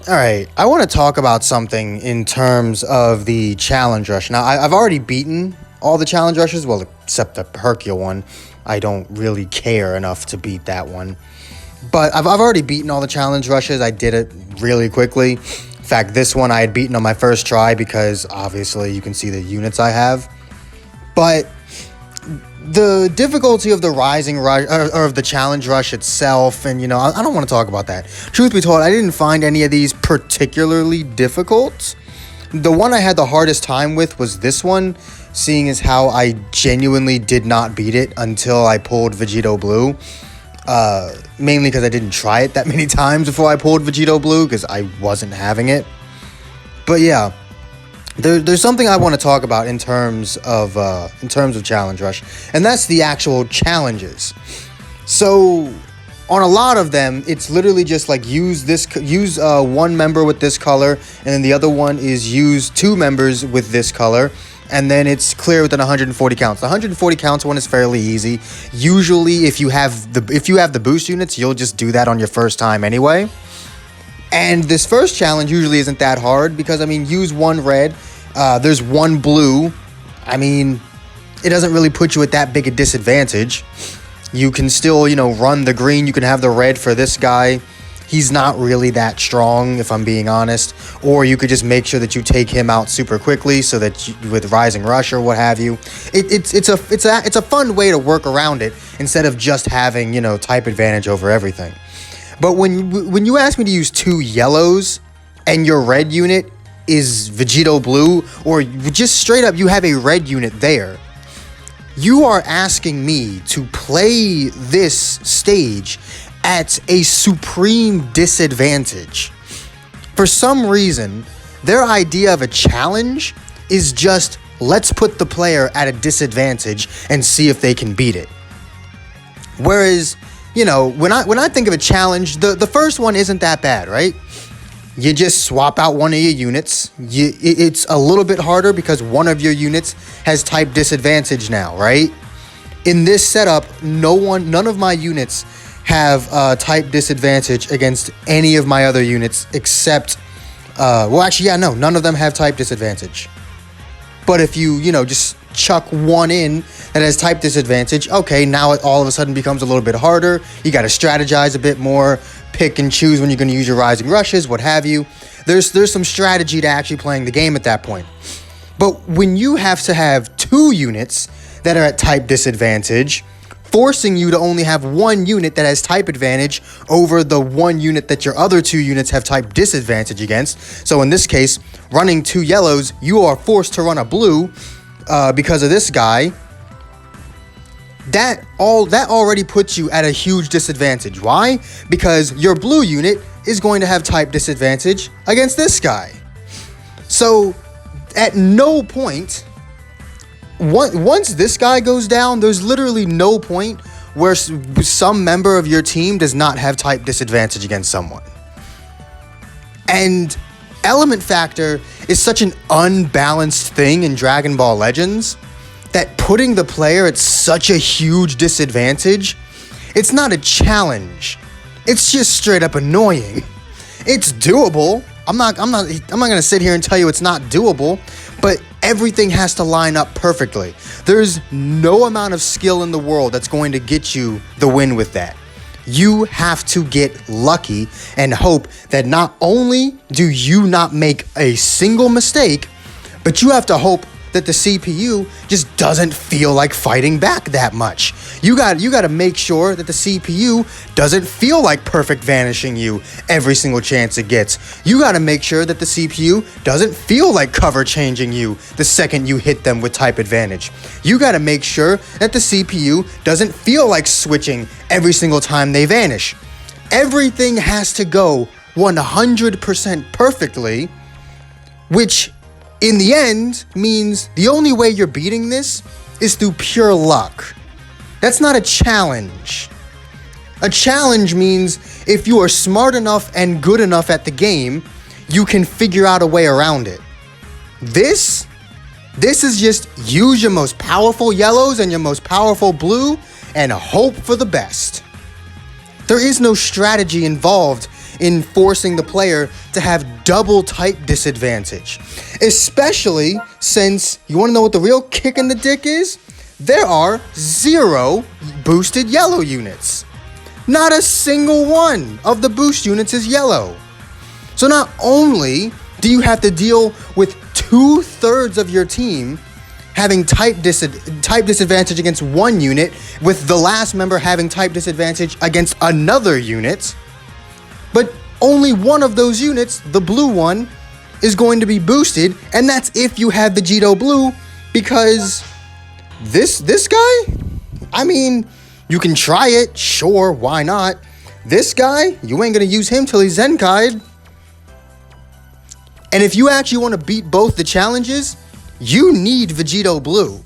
All right, I want to talk about something in terms of the challenge rush. Now, I've already beaten all the challenge rushes, well, except the Hercule one. I don't really care enough to beat that one. But I've already beaten all the challenge rushes. I did it really quickly. In fact, this one I had beaten on my first try because obviously you can see the units I have. But the difficulty of the rising rush or of the challenge rush itself, and I don't want to talk about that. Truth be told, I didn't find any of these particularly difficult. The one I had the hardest time with was this one, seeing as how I genuinely did not beat it until I pulled Vegito Blue. Mainly because I didn't try it that many times before I pulled Vegito Blue because I wasn't having it. But yeah. There's something I want to talk about in terms of Challenge Rush, and that's the actual challenges. So, on a lot of them, it's literally just like use one member with this color, and then the other one is use two members with this color, and then it's clear within 140 counts. The 140 counts one is fairly easy. Usually, if you have the boost units, you'll just do that on your first time anyway. And this first challenge usually isn't that hard because, use one red. There's one blue. It doesn't really put you at that big a disadvantage. You can still, run the green. You can have the red for this guy. He's not really that strong, if I'm being honest. Or you could just make sure that you take him out super quickly so that with Rising Rush or what have you. It's a fun way to work around it instead of just having, type advantage over everything. But when you ask me to use two yellows and your red unit is Vegito Blue, or just straight up you have a red unit there, you are asking me to play this stage at a supreme disadvantage. For some reason, their idea of a challenge is just, let's put the player at a disadvantage and see if they can beat it. Whereas, when I think of a challenge, the first one isn't that bad, right? You just swap out one of your units. It's a little bit harder because one of your units has type disadvantage now, right? In this setup, none of my units have type disadvantage against any of my other units except, none of them have type disadvantage. But if you, just chuck one in that has type disadvantage, okay, now it all of a sudden becomes a little bit harder. You got to strategize a bit more, pick and choose when you're going to use your rising rushes, what have you. There's some strategy to actually playing the game at that point. But when you have to have two units that are at type disadvantage, forcing you to only have one unit that has type advantage over the one unit that your other two units have type disadvantage against. So in this case, running two yellows, you are forced to run a blue because of this guy. That already puts you at a huge disadvantage. Why? Because your blue unit is going to have type disadvantage against this guy. So at no point, once this guy goes down, there's literally no point where some member of your team does not have type disadvantage against someone. And element factor is such an unbalanced thing in Dragon Ball Legends that putting the player at such a huge disadvantage, it's not a challenge. It's just straight up annoying. It's doable. I'm not gonna sit here and tell you it's not doable, but everything has to line up perfectly. There's no amount of skill in the world that's going to get you the win with that. You have to get lucky and hope that not only do you not make a single mistake, but you have to hope that the CPU just doesn't feel like fighting back that much. You got to make sure that the CPU doesn't feel like perfect vanishing you every single chance it gets. You got to make sure that the CPU doesn't feel like cover changing you the second you hit them with type advantage. You got to make sure that the CPU doesn't feel like switching every single time they vanish. Everything has to go 100% perfectly, which in the end means the only way you're beating this is through pure luck. That's not a challenge. A challenge means if you are smart enough and good enough at the game, you can figure out a way around it. This is just use your most powerful yellows and your most powerful blue and hope for the best. There is no strategy involved in forcing the player to have double type disadvantage. Especially since, you want to know what the real kick in the dick is? There are 0 boosted yellow units. Not a single one of the boost units is yellow. So not only do you have to deal with 2/3 of your team having type disadvantage against one unit, with the last member having type disadvantage against another unit, but only one of those units, the blue one, is going to be boosted, and that's if you have Vegito Blue, because this guy, I mean, you can try it, sure, why not? This guy, you ain't gonna use him till he's Zenkai'd. And if you actually want to beat both the challenges, you need Vegito Blue.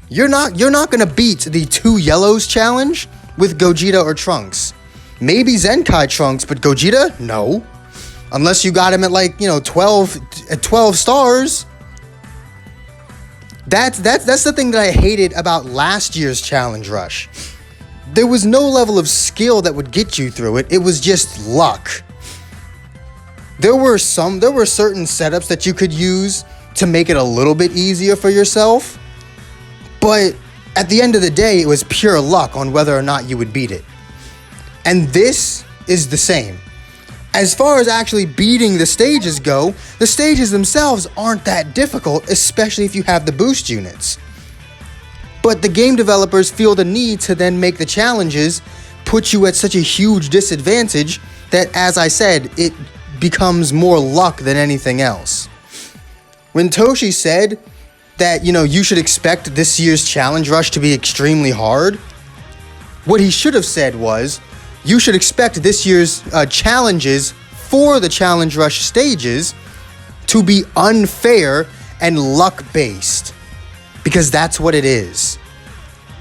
You're not gonna beat the 2 yellows challenge with Gogeta or Trunks. Maybe Zenkai Trunks, but Gogeta, no. Unless you got him at, like, 12 stars. That's the thing that I hated about last year's challenge rush. There was no level of skill that would get you through it. It was just luck. There were certain setups that you could use to make it a little bit easier for yourself, but at the end of the day, it was pure luck on whether or not you would beat it. And this is the same. As far as actually beating the stages go, the stages themselves aren't that difficult, especially if you have the boost units. But the game developers feel the need to then make the challenges put you at such a huge disadvantage that, as I said, it becomes more luck than anything else. When Toshi said that, you should expect this year's challenge rush to be extremely hard, what he should have said was, you should expect this year's challenges for the challenge rush stages to be unfair and luck-based. Because that's what it is.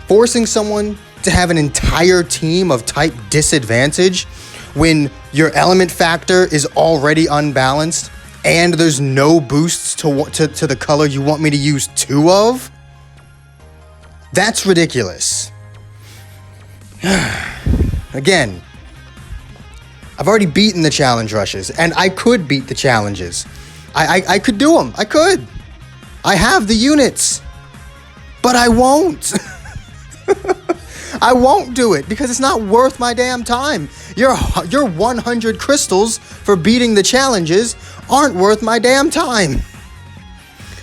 Forcing someone to have an entire team of type disadvantage when your element factor is already unbalanced and there's no boosts to the color you want me to use 2 of? That's ridiculous. Again, I've already beaten the challenge rushes, and I could beat the challenges. I could do them. I could. I have the units. But I won't. I won't do it because it's not worth my damn time. Your 100 crystals for beating the challenges aren't worth my damn time.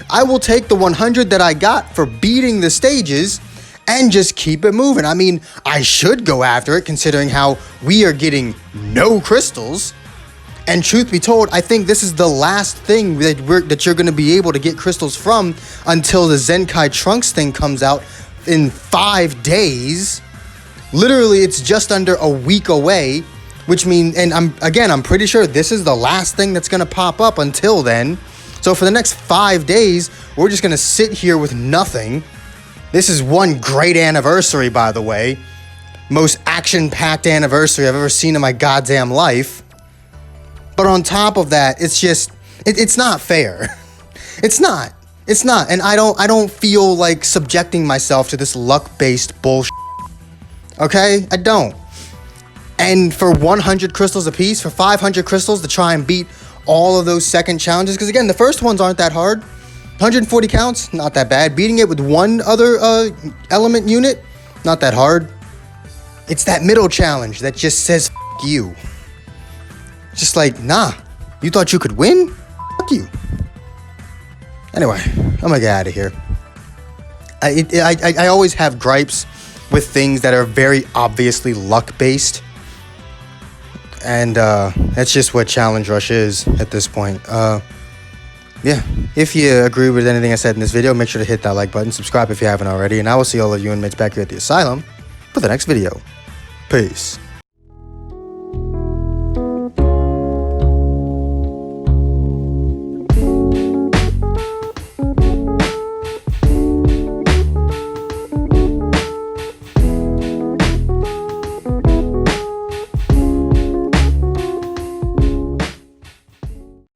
I will take the 100 that I got for beating the stages and just keep it moving. I mean, I should go after it considering how we are getting no crystals. And truth be told, I think this is the last thing that you're going to be able to get crystals from until the Zenkai Trunks thing comes out in 5 days. Literally, it's just under a week away, which means, and I'm pretty sure this is the last thing that's going to pop up until then. So for the next 5 days, we're just going to sit here with nothing. This is one great anniversary, by the way. Most action-packed anniversary I've ever seen in my goddamn life. But on top of that, it's just, it's not fair. It's not. It's not. And I don't feel like subjecting myself to this luck-based bullshit. Okay? I don't. And for 100 crystals apiece, for 500 crystals to try and beat all of those second challenges, because again, the first ones aren't that hard. 140 counts, not that bad. Beating it with one other element unit, not that hard. It's that middle challenge that just says, F you. Just like, nah, you thought you could win? F you. Anyway, I'm gonna get out of here. I always have gripes with things that are very obviously luck-based. And that's just what Challenge Rush is at this point. Yeah, if you agree with anything I said in this video, make sure to hit that like button, subscribe if you haven't already, and I will see all of you inmates back here at the asylum for the next video. Peace.